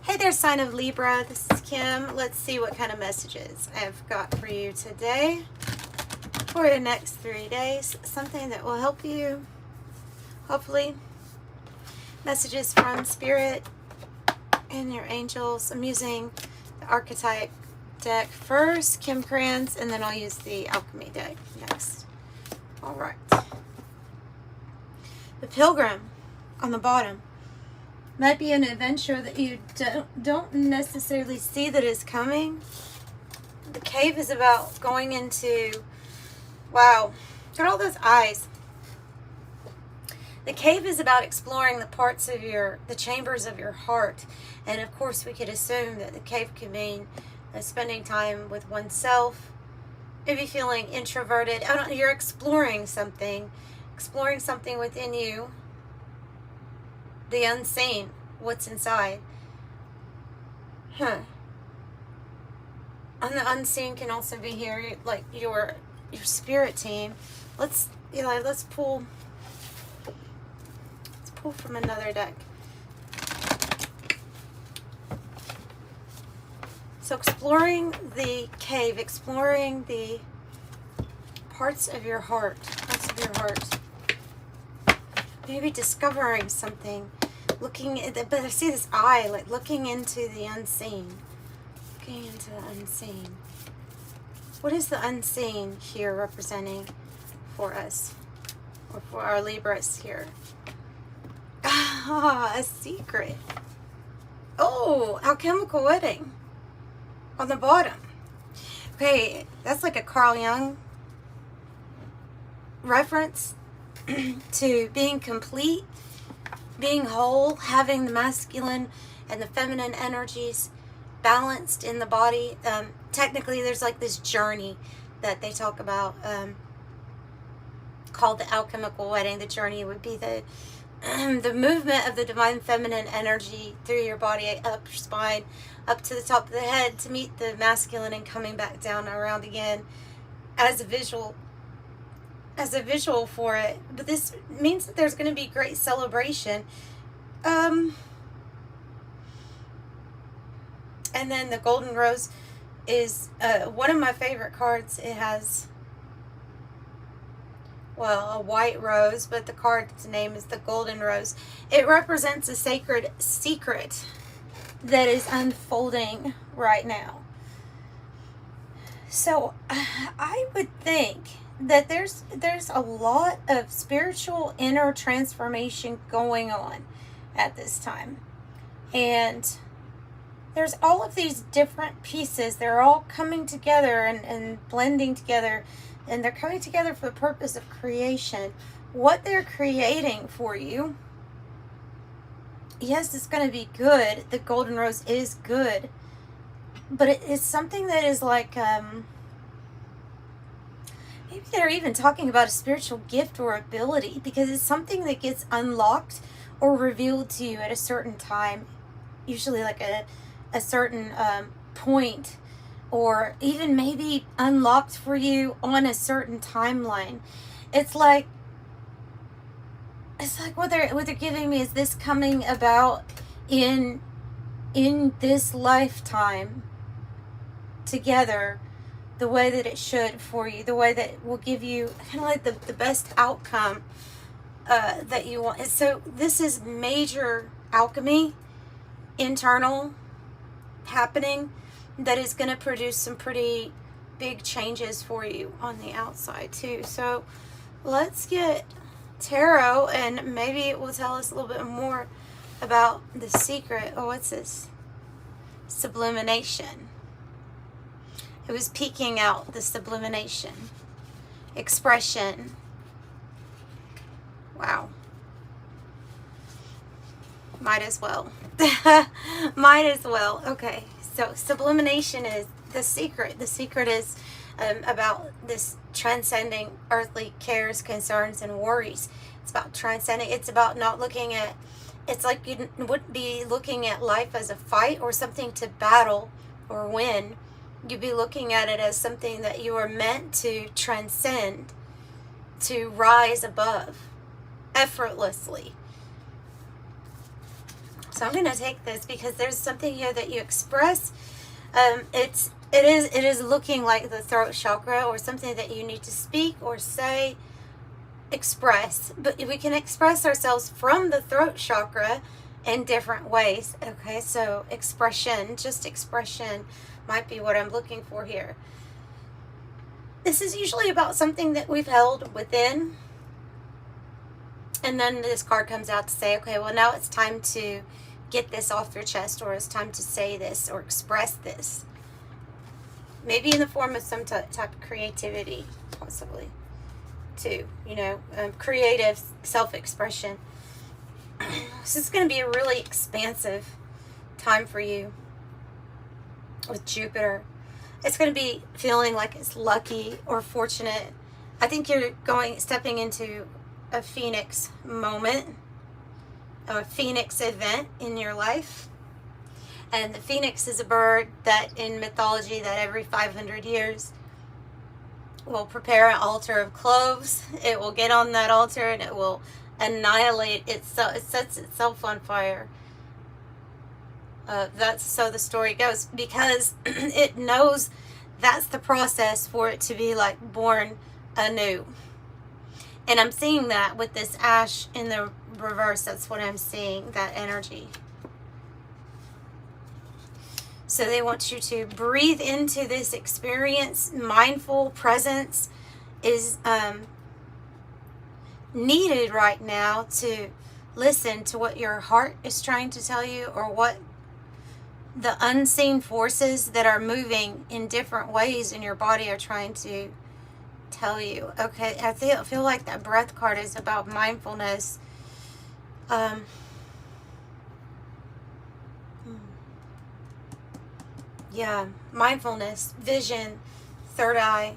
Hey there, sign of Libra. This is Kim. Let's see what kind of messages I've got for you today for the next 3 days. Something that will help you, hopefully. Messages from Spirit and your angels. I'm using the archetype deck first, Kim Krans, and then I'll use the alchemy deck next. All right. The Pilgrim on the bottom might be an adventure that you don't necessarily see that is coming. The cave is about going into, wow, look at all those eyes. The cave is about exploring the parts of the chambers of your heart. And of course we could assume that the cave could mean spending time with oneself, maybe feeling introverted. I don't know, you're exploring something within you. The unseen, what's inside. And the unseen can also be here, like your spirit team. Let's pull from another deck. So exploring the cave, exploring the parts of your heart, maybe discovering something. Looking at but I see this eye, like looking into the unseen. Looking into the unseen. What is the unseen here representing for us? Or for our Libras here? Ah, a secret. Oh, alchemical wedding. On the bottom. Okay, that's like a Carl Jung reference to being complete, being whole, having the masculine and the feminine energies balanced in the body. Technically, there's like this journey that they talk about called the alchemical wedding. The journey would be the movement of the divine feminine energy through your body, up your spine, up to the top of the head to meet the masculine and coming back down and around again as a visual for it. But this means that there's going to be great celebration. And then the golden rose is one of my favorite cards. It has, well, a white rose, but the card's name is the golden rose. It represents a sacred secret that is unfolding right now. So I would think that there's a lot of spiritual inner transformation going on at this time. And there's all of these different pieces. They're all coming together and blending together. And they're coming together for the purpose of creation. What they're creating for you, yes, it's going to be good. The golden rose is good. But it is something that is like, maybe they're even talking about a spiritual gift or ability, because it's something that gets unlocked or revealed to you at a certain time, usually like a certain point, or even maybe unlocked for you on a certain timeline. It's like what they're giving me is this coming about in this lifetime together, the way that it should for you, the way that will give you kind of like the best outcome that you want. And so this is major alchemy, internal happening, that is going to produce some pretty big changes for you on the outside too. So let's get tarot, and maybe it will tell us a little bit more about the secret. Oh, what's this? Sublimination. It was peeking out, the sublimination. Expression. Wow. Might as well. Might as well. Okay. So sublimination is the secret. The secret is about this transcending earthly cares, concerns, and worries. It's about transcending. It's about not looking at, it's like you wouldn't be looking at life as a fight or something to battle or win. You'd be looking at it as something that you are meant to transcend, to rise above effortlessly. So I'm going to take this because there's something here that you express. It is looking like the throat chakra, or something that you need to speak or say, express. But we can express ourselves from the throat chakra in different ways. Okay, so expression, just expression might be what I'm looking for here. This is usually about something that we've held within. And then this card comes out to say, okay, well, now it's time to get this off your chest, or it's time to say this or express this. Maybe in the form of some type of creativity, possibly, too. You know, creative self-expression. This is going to be a really expansive time for you with Jupiter. It's going to be feeling like it's lucky or fortunate. I think you're stepping into a phoenix moment, a phoenix event in your life. And the phoenix is a bird that in mythology that every 500 years will prepare an altar of cloves. It will get on that altar and it will annihilate itself. It sets itself on fire. That's so the story goes, because it knows that's the process for it to be like born anew. And I'm seeing that with this ash in the reverse. That's what I'm seeing, that energy. So they want you to breathe into this experience. Mindful presence is needed right now to listen to what your heart is trying to tell you, or what the unseen forces that are moving in different ways in your body are trying to tell you. Okay, I feel like that breath card is about mindfulness. Yeah, mindfulness, vision, third eye.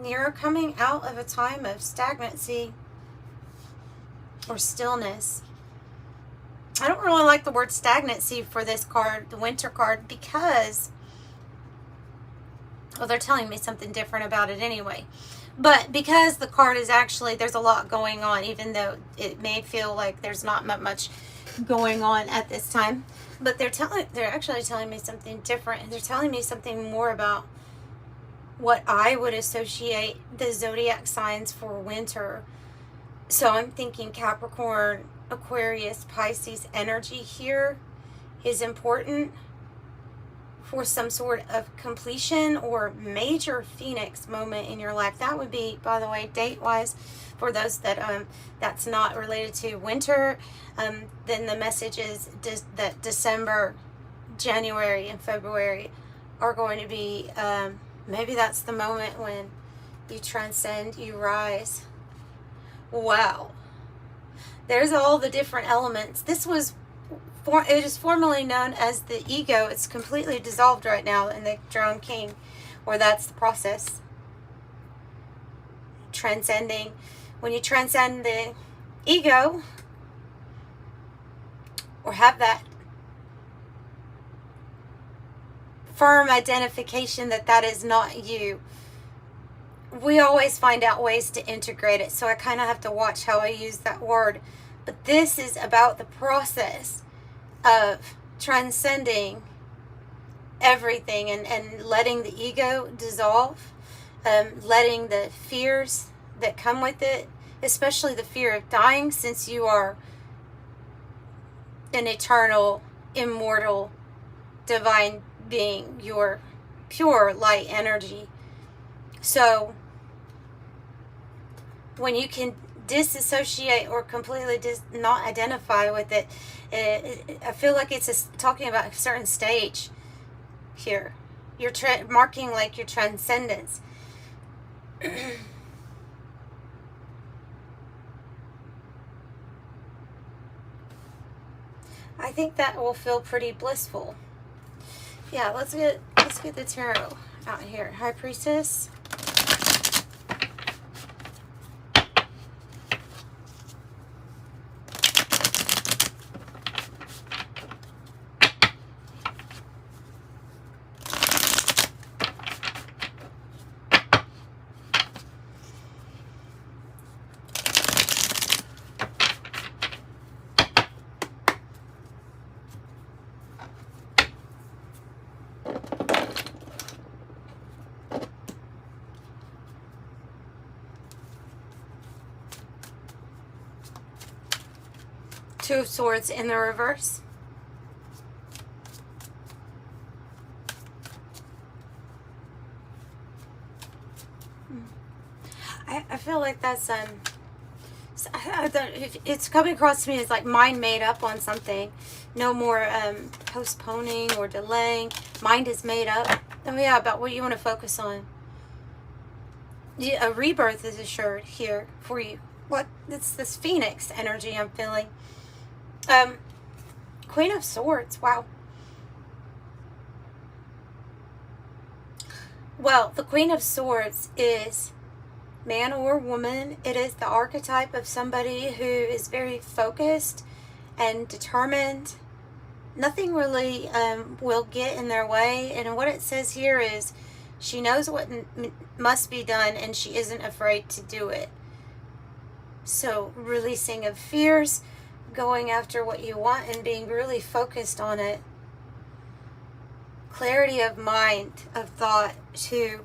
You're coming out of a time of stagnancy or stillness. I don't really like the word stagnancy for this card, the winter card, because, well, they're telling me something different about it anyway. But because the card is actually, there's a lot going on, even though it may feel like there's not much going on at this time. But they're actually telling me something different. They're telling me something more about what I would associate the zodiac signs for winter. So I'm thinking Capricorn, Aquarius, Pisces energy here is important for some sort of completion or major phoenix moment in your life. That would be, by the way, date-wise, for those that that's not related to winter, then the message is that December, January, and February are going to be, maybe that's the moment when you transcend, you rise. Wow. There's all the different elements. This was, it is formerly known as the ego. It's completely dissolved right now in the Drone King, where that's the process. Transcending. When you transcend the ego, or have that firm identification that that is not you, we always find out ways to integrate it. So I kind of have to watch how I use that word. But this is about the process of transcending everything and letting the ego dissolve, letting the fears that come with it, especially the fear of dying, since you are an eternal, immortal, divine being. You're pure light energy. So when you can disassociate or completely not identify with it, I feel like it's talking about a certain stage here. You're marking like your transcendence. I think that will feel pretty blissful. Yeah, let's get the tarot out here. High Priestess. Two of Swords in the reverse. I feel like that's it's coming across to me as like mind made up on something. No more postponing or delaying. Mind is made up. Oh yeah, about what you want to focus on. A rebirth is assured here for you. What? It's this Phoenix energy I'm feeling. Queen of Swords. Wow. Well, the Queen of Swords is man or woman. It is the archetype of somebody who is very focused and determined. Nothing really will get in their way. And what it says here is she knows what must be done and she isn't afraid to do it. So releasing of fears, going after what you want and being really focused on it. Clarity of mind, of thought too.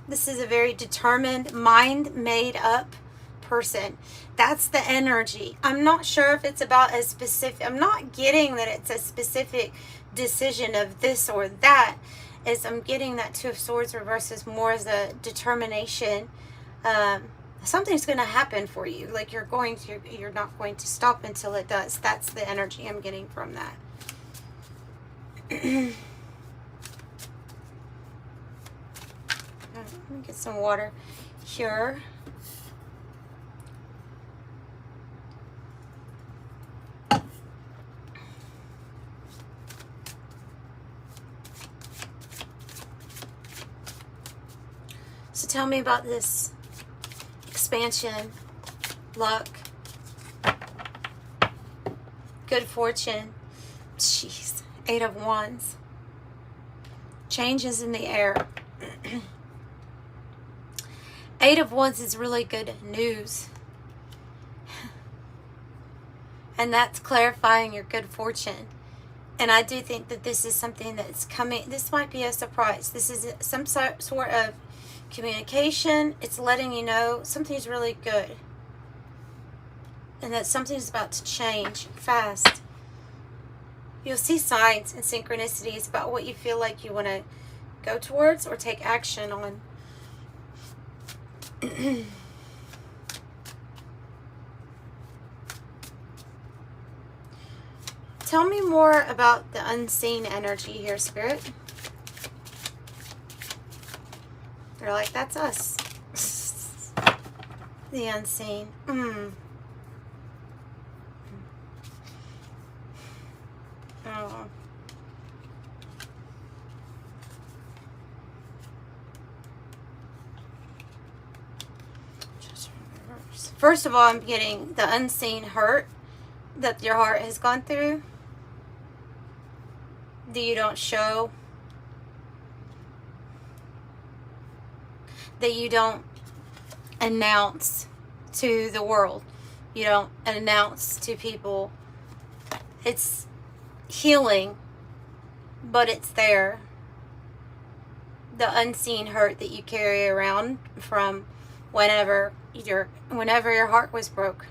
This is a very determined, mind made up person. That's the energy. I'm not sure if it's about a specific, I'm not getting that it's a specific decision of this or that. As I'm getting that Two of Swords reverses more as a determination. Something's going to happen for you. Like you're not going to stop until it does. That's the energy I'm getting from that. Let me get some water here. So tell me about this expansion, luck, good fortune. Jeez, Eight of Wands. Changes in the air. Eight of Wands is really good news. And that's clarifying your good fortune. And I do think that this is something that's coming. This might be a surprise. This is some sort of communication. It's letting you know something's really good. And that something's about to change fast. You'll see signs and synchronicities about what you feel like you want to go towards or take action on. Tell me more about the unseen energy here, Spirit. They're like, that's us. The unseen. Oh. First of all, I'm getting the unseen hurt that your heart has gone through, that you don't show, that you don't announce to the world, you don't announce to people. It's healing, but it's there. The unseen hurt that you carry around from whenever your heart was broke.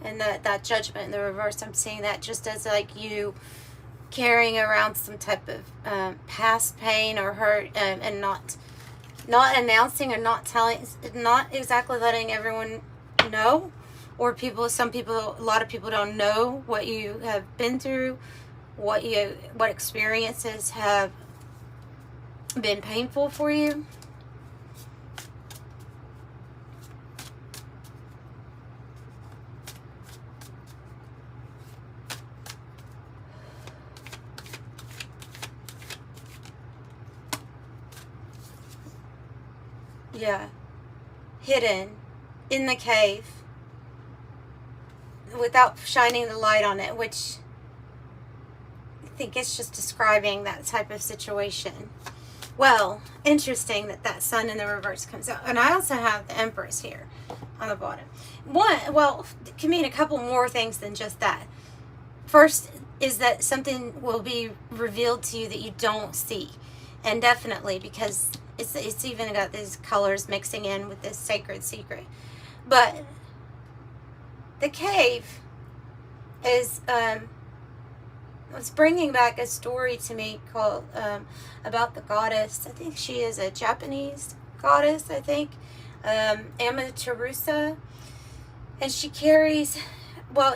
And that judgment in the reverse, I'm seeing that just as like you carrying around some type of past pain or hurt, and not announcing or not telling, not exactly letting everyone know, or a lot of people don't know what you have been through, what experiences have been painful for you. Yeah, hidden in the cave without shining the light on it, which I think it's just describing that type of situation. Well, interesting that Sun in the reverse comes out. And I also have the Empress here on the bottom. It can mean a couple more things than just that. First is that something will be revealed to you that you don't see. And definitely, because It's even got these colors mixing in with this sacred secret. But the cave is was bringing back a story to me called about the goddess. I think she is a Japanese goddess, I think, Amaterasu, and she carries, well,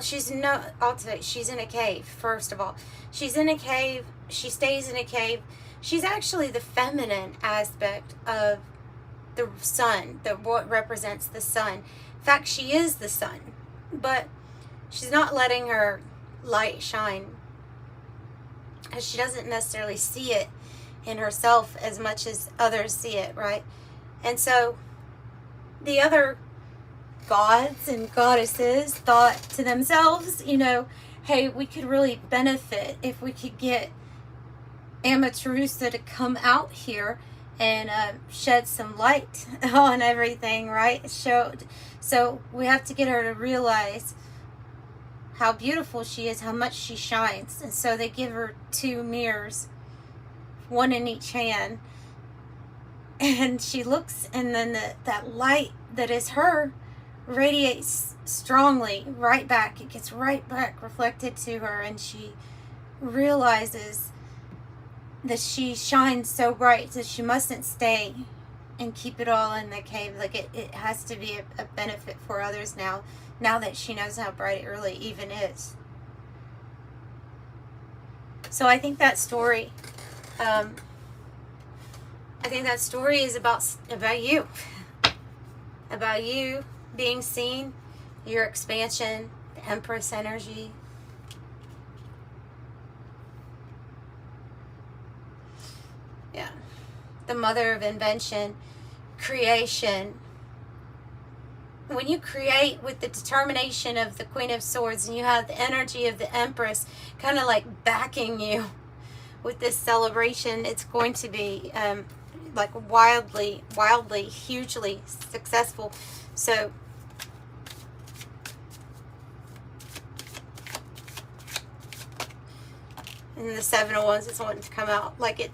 I'll tell you, she's in a cave. First of all, she's in a cave. She stays in a cave. She's actually the feminine aspect of the sun, what represents the sun. In fact, she is the sun, but she's not letting her light shine, because she doesn't necessarily see it in herself as much as others see it, right? And so the other gods and goddesses thought to themselves, hey, we could really benefit if we could get Amaterasu to come out here and shed some light on everything, right? So we have to get her to realize how beautiful she is, how much she shines. And so they give her 2 mirrors, one in each hand, and she looks, and then that light that is her radiates strongly right back. It gets right back reflected to her, and she realizes that she shines so bright that she mustn't stay and keep it all in the cave. Like it has to be a benefit for others now that she knows how bright it really even is. So I think that story is about you. About you being seen, your expansion, the Empress energy. Yeah. The mother of invention, creation. When you create with the determination of the Queen of Swords, and you have the energy of the Empress kind of like backing you with this celebration, it's going to be like wildly, hugely successful. So and the 7 of Wands is wanting to come out like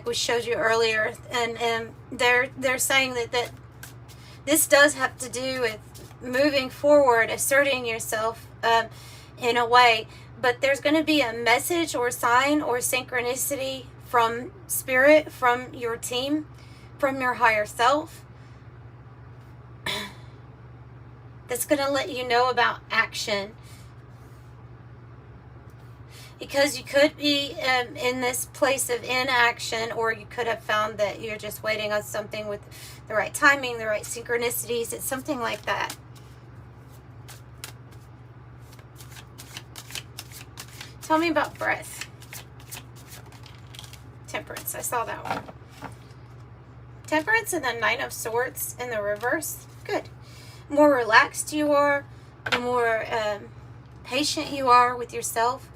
we showed you earlier, and they're saying that this does have to do with moving forward, asserting yourself in a way, but there's going to be a message or sign or synchronicity from spirit, from your team, from your higher self, that's going to let you know about action. Because you could be in this place of inaction, or you could have found that you're just waiting on something with the right timing, the right synchronicities. It's something like that. Tell me about breath. Temperance, I saw that one. Temperance and the 9 of Swords in the reverse. Good. The more relaxed you are, the more patient you are with yourself.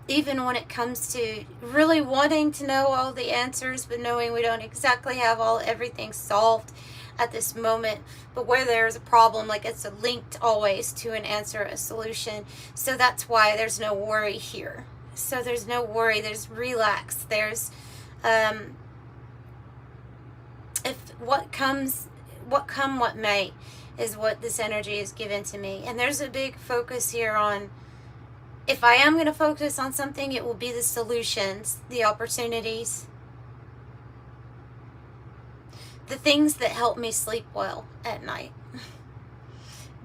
Even when it comes to really wanting to know all the answers, but knowing we don't exactly have everything solved at this moment, but where there's a problem, like it's linked always to an answer, a solution. So that's why there's no worry here. So there's no worry, there's relax, there's if what may is what this energy is given to me. And there's a big focus here on, if I am going to focus on something, it will be the solutions, the opportunities, the things that help me sleep well at night.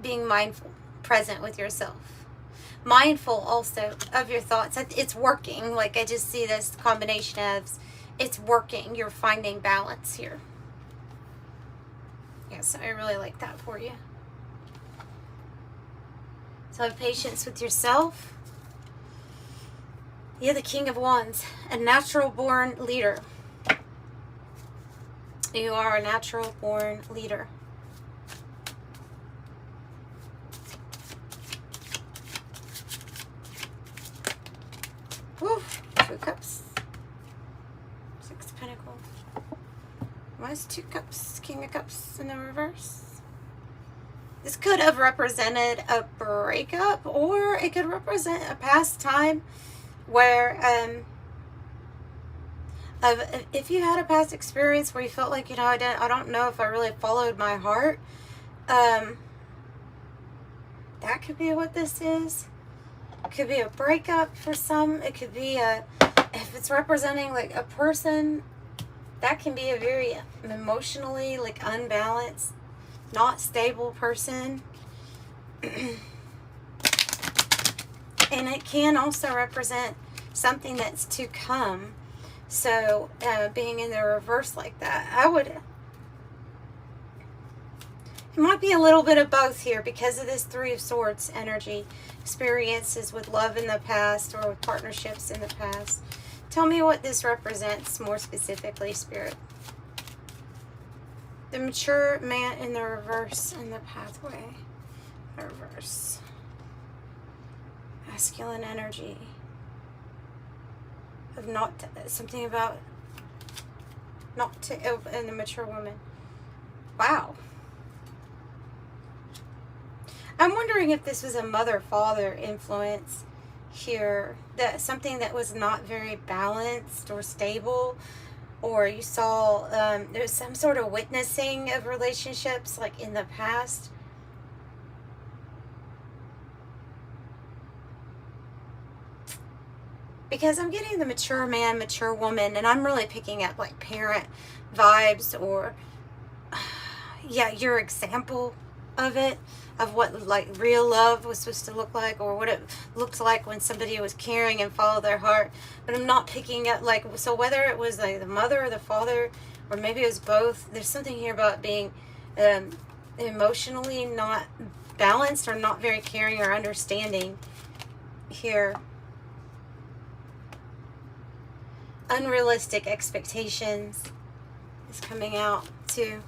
Being mindful, present with yourself. Mindful also of your thoughts. It's working. Like I just see this combination of, it's working. You're finding balance here. Yeah, so I really like that for you. So have patience with yourself. You're the King of Wands, a natural born leader. You are a natural born leader. Woo, 2 cups. 6 of Pentacles. Why is 2 cups, King of Cups in the reverse? This could have represented a breakup, or it could represent a past time where If you had a past experience where you felt like, you know, I don't know if I really followed my heart, that could be what this is. It could be a breakup for some. It could be if it's representing like a person, that can be a very emotionally like unbalanced, not stable person. And it can also represent something that's to come. So being in the reverse like that, it might be a little bit of both here because of this Three of Swords energy. Experiences with love in the past or with partnerships in the past. Tell me what this represents more specifically, Spirit. The mature man in the reverse in the pathway. Reverse. Masculine energy. Of something about not to, in the mature woman. Wow. I'm wondering if this was a mother-father influence here, that something that was not very balanced or stable, or you saw there's some sort of witnessing of relationships like in the past. Because I'm getting the mature man, mature woman, and I'm really picking up like parent vibes, or yeah, your example of it, of what like real love was supposed to look like, or what it looked like when somebody was caring and followed their heart. But I'm not picking up like, so whether it was like the mother or the father, or maybe it was both, there's something here about being emotionally not balanced or not very caring or understanding here. Unrealistic expectations is coming out too.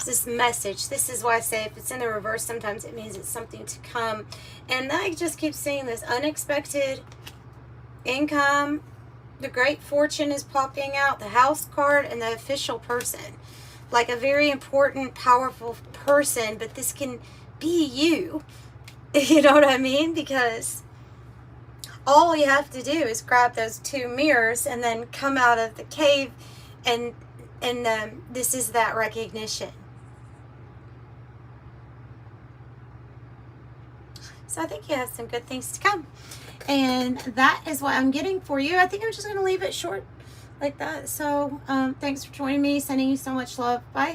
This message, this is why I say if it's in the reverse, sometimes it means it's something to come. And I just keep seeing this unexpected income. The great fortune is popping out, the house card, and the official person. Like a very important, powerful person, but this can be you. You know what I mean? Because all you have to do is grab those two mirrors and then come out of the cave, and this is that recognition. So I think you have some good things to come. And that is what I'm getting for you. I think I'm just going to leave it short like that. So thanks for joining me. Sending you so much love. Bye.